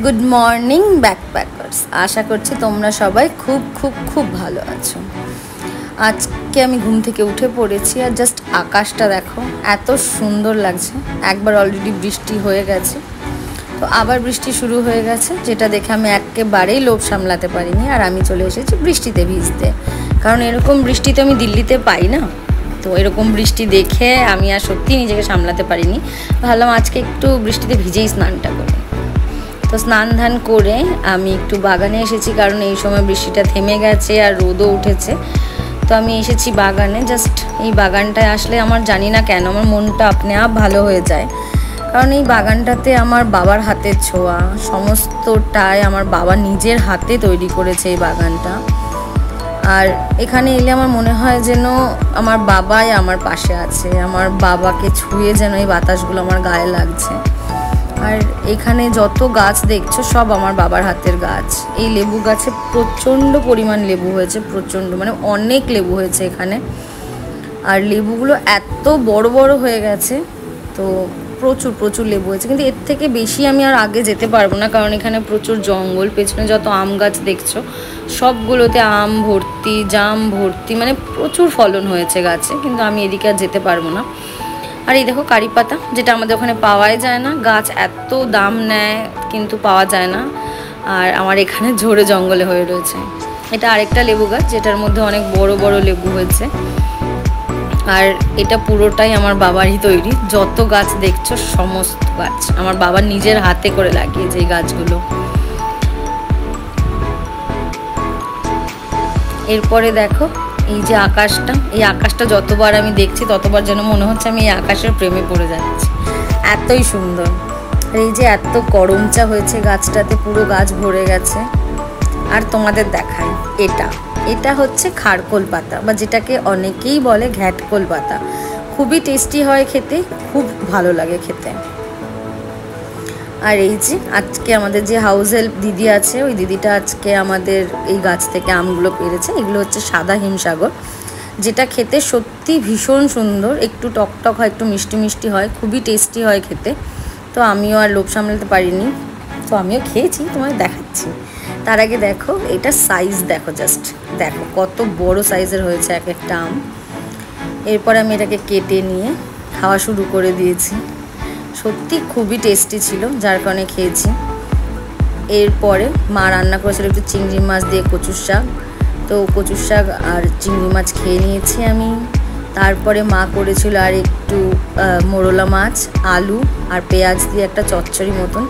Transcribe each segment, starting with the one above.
Good morning backpackers. আশা করছি তোমরা সবাই খুব খুব খুব ভালো আছো। আজকে আমি ঘুম থেকে উঠে পড়েছি আর জাস্ট আকাশটা দেখো, এত সুন্দর লাগছে। একবার অলরেডি বৃষ্টি হয়ে গেছে, তো আবার বৃষ্টি শুরু হয়ে গেছে, যেটা দেখে আমি একেবারেই লোভ সামলাতে পারিনি আর আমি চলে এসেছি বৃষ্টিতে ভিজতে। কারণ এরকম বৃষ্টি তো আমি দিল্লিতে পাই না, তো এরকম বৃষ্টি দেখে আমি আর সত্যি নিজেকে সামলাতে পারিনি। ভাবলাম আজকে একটু বৃষ্টিতে ভিজেই স্নানটা করি। তো স্নান ধান করে আমি একটু বাগানে এসেছি, কারণ এই সময় বৃষ্টিটা থেমে গেছে আর রোদও উঠেছে। তো আমি এসেছি বাগানে। জাস্ট এই বাগানটায় আসলে আমার জানি না কেন আমার মনটা আপনি আপ ভালো হয়ে যায়। কারণ এই বাগানটাতে আমার বাবার হাতের ছোঁয়া, সমস্তটাই আমার বাবা নিজের হাতে তৈরি করেছে এই বাগানটা। আর এখানে এলে আমার মনে হয় যেন আমার বাবাই আমার পাশে আছে, আমার বাবাকে ছুঁয়ে যেন এই বাতাসগুলো আমার গায়ে লাগছে। আর এখানে যত গাছ দেখছো সব আমার বাবার হাতের গাছ। এই লেবু গাছে প্রচণ্ড পরিমাণ লেবু হয়েছে, প্রচণ্ড মানে অনেক লেবু হয়েছে এখানে। আর লেবুগুলো এত বড় বড় হয়ে গেছে, তো প্রচুর প্রচুর লেবু হয়েছে। কিন্তু এর থেকে বেশি আমি আর আগে যেতে পারবো না, কারণ এখানে প্রচুর জঙ্গল। পেছনে যত আম গাছ দেখছো সবগুলোতে আম ভর্তি, জাম ভর্তি, মানে প্রচুর ফলন হয়েছে গাছে। কিন্তু আমি এদিকে আর যেতে পারবো না। আর এই দেখো কারি পাতা, যেটা আমাদের ওখানে পাওয়াই যায় না। গাছ এত দাম নেয় কিন্তু পাওয়া যায় না। আর আমার এখানে ঝোড়ে জঙ্গলে হয়ে রয়েছে। এটা আরেকটা লেবু গাছ, যেটার মধ্যে অনেক বড় বড় লেবু হয়েছে। আর এটা পুরোটাই আমার বাবারই তৈরি। যত গাছ দেখছো সমস্ত গাছ আমার বাবা নিজের হাতে করে লাগিয়েছে এই গাছগুলো। এরপরে দেখো এই যে আকাশটা, এই আকাশটা যতবার আমি দেখছি ততবার যেন মনে হচ্ছে আমি এই আকাশের প্রেমে পড়ে যাচ্ছি, এতই সুন্দর। আর এই যে এত করমচা হয়েছে গাছটাতে, পুরো গাছ ভরে গেছে। আর তোমাদের দেখাই, এটা হচ্ছে খারকোল পাতা, বা যেটাকে অনেকেই বলে ঘ্যাটকোল পাতা। খুবই টেস্টি হয় খেতে, খুব ভালো লাগে খেতে। আর এই যে আজকে আমাদের যে হাউস হেল্প দিদি আছে, ওই দিদিটা আজকে আমাদের এই গাছ থেকে আমগুলো পেরেছে। এগুলো হচ্ছে সাদা হিমসাগর, যেটা খেতে সত্যি ভীষণ সুন্দর। একটু টকটক হয়, একটু মিষ্টি মিষ্টি হয়, খুবই টেস্টি হয় খেতে। তো আমিও আর লোভ সামলাতে পারিনি, তো আমিও খেয়েছি, তোমায় দেখাচ্ছি। তার আগে দেখো এটা সাইজ দেখো, জাস্ট দেখো কত বড় সাইজের হয়েছে এক একটা আম। এরপর আমি এটাকে কেটে নিয়ে খাওয়া শুরু করে দিয়েছি। সত্যি খুবই টেস্টি ছিল, যার কারণে খেয়েছি। এরপরে মা রান্না করেছিল একটু চিংড়ি মাছ দিয়ে কচুর শাক, তো কচুর শাক আর চিংড়ি মাছ খেয়ে নিয়েছি আমি। তারপরে মা করেছিল আর একটু মোরলা মাছ, আলু আর পেঁয়াজ দিয়ে একটা চচ্চড়ি মতন।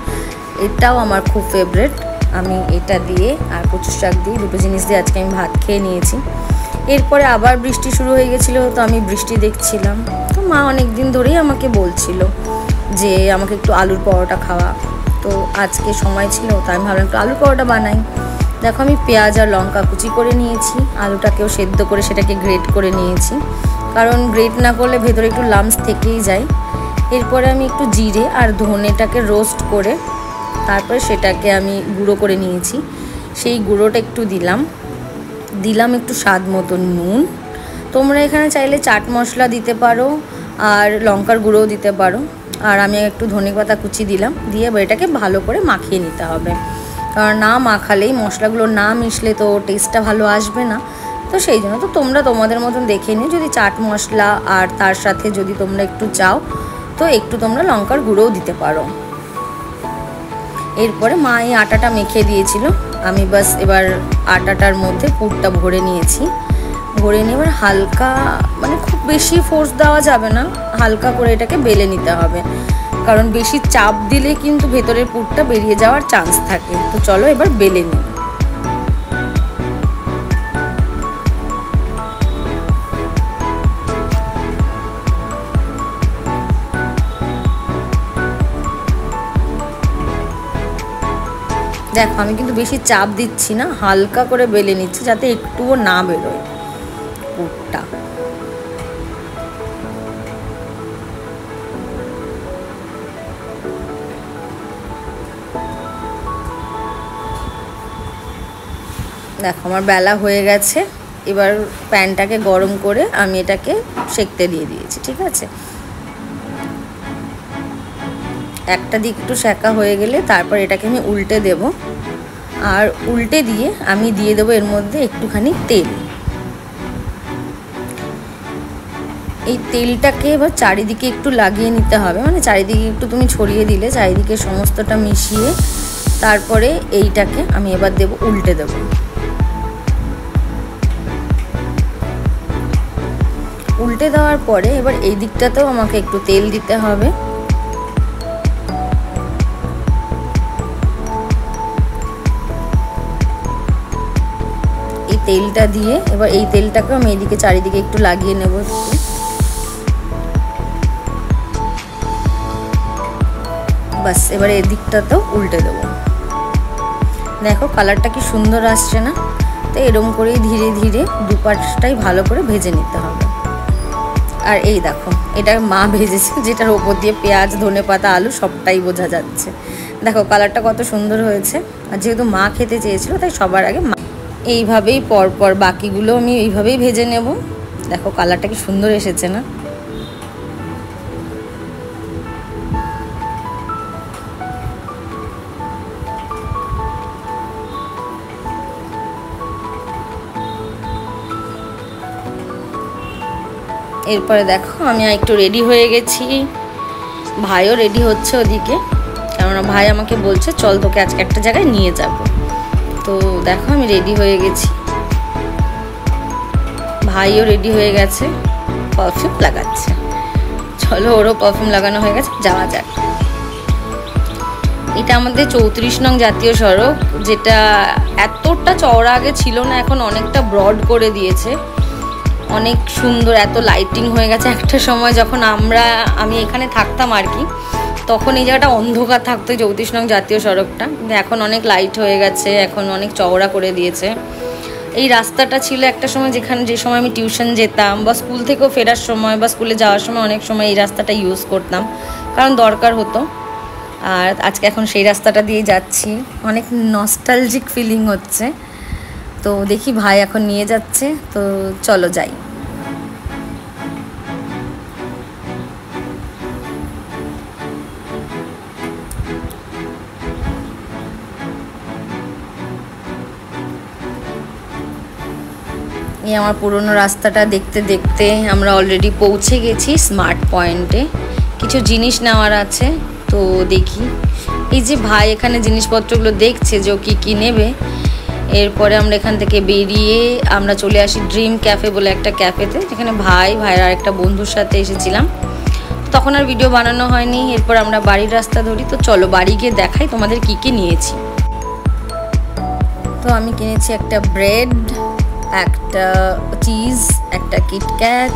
এটাও আমার খুব ফেভারেট। আমি এটা দিয়ে আর কচুর শাক দিয়ে, দুটো জিনিস দিয়ে আজকে আমি ভাত খেয়ে নিয়েছি। এরপরে আবার বৃষ্টি শুরু হয়ে গেছিলো, তো আমি বৃষ্টি দেখছিলাম। তো মা অনেক দিন ধরেই আমাকে বলছিল যে আমাকে একটু আলুর পরোটা খাওয়া। তো আজকে সময় ছিল, তাই আমি ভাবলাম একটু আলুর পরোটা বানাই। দেখো আমি পেঁয়াজ আর লঙ্কা কুচি করে নিয়েছি, আলুটাকেও সেদ্ধ করে সেটাকে গ্রেট করে নিয়েছি, কারণ গ্রেট না করলে ভেতরে একটু লামস থেকেই যায়। এরপরে আমি একটু জিরে আর ধনেটাকে রোস্ট করে তারপরে সেটাকে আমি গুঁড়ো করে নিয়েছি। সেই গুঁড়োটা একটু দিলাম একটু স্বাদ মতো নুন। তোমরা এখানে চাইলে চাট মশলা দিতে পারো আর লঙ্কার গুঁড়োও দিতে পারো। আর আমি একটু ধনেপাতা কুচি দিলাম, দিয়ে এটাকে ভালো করে মাখিয়ে নিতে হবে। কারণ না মাখালেই, মশলাগুলো না মিশলে তো টেস্টটা ভালো আসবে না। তো সেই জন্য তো তোমরা তোমাদের মতন দেখে নিও, যদি চাট মশলা আর তার সাথে যদি তোমরা একটু চাও তো একটু তোমরা লঙ্কার গুঁড়োও দিতে পারো। এরপরে মা এই আটাটা মেখে দিয়েছিল, আমি বাস এবার আটাটার মধ্যে পুরটা ভরে নিয়েছি। ভরে নিয়ে এবার হালকা, মানে খুব বেশি ফোর্স দেওয়া যাবে না, হালকা করে এটাকে বেলে নিতে হবে। কারণ বেশি চাপ দিলে কিন্তু ভেতরের পুরটা বেরিয়ে যাওয়ার চান্স থাকে। তো চলো এবার বেলে নিই। দেখো আমি কিন্তু বেশি চাপ দিচ্ছি না, হালকা করে বেলে নিচ্ছি যাতে একটুও না বেরোয় পুরটা। দেখো আমার বেলা হয়ে গেছে। এবার প্যানটাকে গরম করে আমি এটাকে সেঁকতে দিয়ে দিয়েছি, ঠিক আছে। একটা দিক একটু সেঁকা হয়ে গেলে তারপর এটাকে আমি উল্টে দেব। আর উল্টে দিয়ে আমি দিয়ে দেবো এর মধ্যে একটুখানি তেল। এই তেলটাকে এবার চারিদিকে একটু লাগিয়ে নিতে হবে, মানে চারিদিকে একটু তুমি ছড়িয়ে দিলে চারিদিকে সমস্তটা মিশিয়ে তারপরে এইটাকে আমি এবার দেব, উল্টে দেব। উল্টে দেওয়ার পরে এবার এই দিকটাতেও আমাকে একটু তেল দিতে হবে। এই তেলটা দিয়ে এবার এই তেলটাকে আমি এইদিকে চারিদিকে একটু লাগিয়ে নেব। বাস, এবার এই দিকটাতেও উল্টে দেবো। দেখো কালারটা কি সুন্দর আসছে না? তো এরকম করেই ধীরে ধীরে দুপাশটাই ভালো করে ভেজে নিতে হবে। আর এই দেখো এটা মা ভেজেছে, যেটার ওপর দিয়ে পেঁয়াজ, ধনেপাতা, আলু সবটাই বোঝা যাচ্ছে। দেখো কালারটা কত সুন্দর হয়েছে। আর যেহেতু মা খেতে চেয়েছিল তাই সবার আগে মা এইভাবেই পরপর বাকিগুলো আমি এইভাবেই ভেজে নেব। দেখো কালারটা কি সুন্দর এসেছে না? এরপরে দেখো আমি একটু রেডি হয়ে গেছি, ভাইও রেডি হচ্ছে ওদিকে, কেননা ভাই আমাকে বলছে চল তোকে আজকে একটা জায়গায় নিয়ে যাব। তো দেখো আমি রেডি হয়ে গেছি, ভাইও রেডি হয়ে গেছে, পারফিউম লাগাচ্ছে। চলো ওরও পারফিউম লাগানো হয়ে গেছে, যাওয়া যাক। এটা আমাদের 34 নং জাতীয় সড়ক, যেটা এতটা চওড়া আগে ছিল না, এখন অনেকটা ব্রড করে দিয়েছে, অনেক সুন্দর, এত লাইটিং হয়ে গেছে। একটা সময় যখন আমি এখানে থাকতাম আর কি, তখন এই জায়গাটা অন্ধকার থাকতো 34 নং জাতীয় সড়কটা, কিন্তু এখন অনেক লাইট হয়ে গেছে, এখন অনেক চওড়া করে দিয়েছে। এই রাস্তাটা ছিল একটা সময় যে সময় আমি টিউশন যেতাম বা স্কুল থেকেও ফেরার সময় বা স্কুলে যাওয়ার সময় অনেক সময় এই রাস্তাটা ইউজ করতাম, কারণ দরকার হতো। আর আজকে এখন সেই রাস্তাটা দিয়ে যাচ্ছি, অনেক নস্টালজিক ফিলিং হচ্ছে। তো দেখি ভাই এখন নিয়ে যাচ্ছে, তো চলো যাই। এই আমার পুরনো রাস্তাটা দেখতে দেখতে আমরা অলরেডি পৌঁছে গেছি স্মার্ট পয়েন্টে। কিছু জিনিস নেওয়ার আছে, তো দেখি। এই যে ভাই এখানে জিনিসপত্রগুলো দেখছে যে ও কী নেবে। এরপরে আমরা এখান থেকে বেরিয়ে আমরা চলে আসি ড্রিম ক্যাফে বলে একটা ক্যাফেতে, যেখানে ভাইয়ের আর একটা বন্ধুর সাথে এসেছিলাম, তখন আর ভিডিও বানানো হয়নি। এরপর আমরা বাড়ির রাস্তা ধরি। তো চলো বাড়ি গিয়ে দেখাই তোমাদের কী নিয়েছি। তো আমি কিনেছি একটা ব্রেড, একটা চিজ, একটা কিটক্যাট,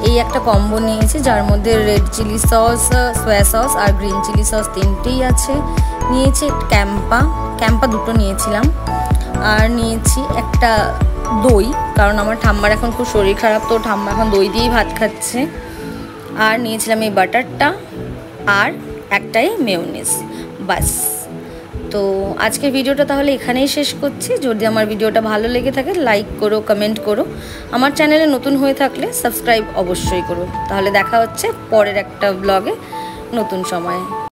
এই একটা কম্বো নিয়েছি, যার মধ্যে red chili sauce, soya sauce আর গ্রিন চিলি সস তিনটেই আছে। নিয়েছি ক্যাম্পা দুটো নিয়েছিলাম। আর নিয়েছি একটা দই, কারণ আমার ঠাম্মার এখন খুব শরীর খারাপ, তো ঠাম্মা এখন দই দিয়েই ভাত খাচ্ছে। আর নিয়েছিলাম এই বাটারটা, আর একটাই মেয়োনিজ। বাস। তো আজকের ভিডিওটা তাহলে এখানেই শেষ করছি। যদি আমার ভিডিওটা ভালো লেগে থাকে লাইক করো, কমেন্ট করো। আমার চ্যানেলে নতুন হয়ে থাকলে সাবস্ক্রাইব অবশ্যই করো। তাহলে দেখা হচ্ছে পরের একটা ব্লগে নতুন সময়ে।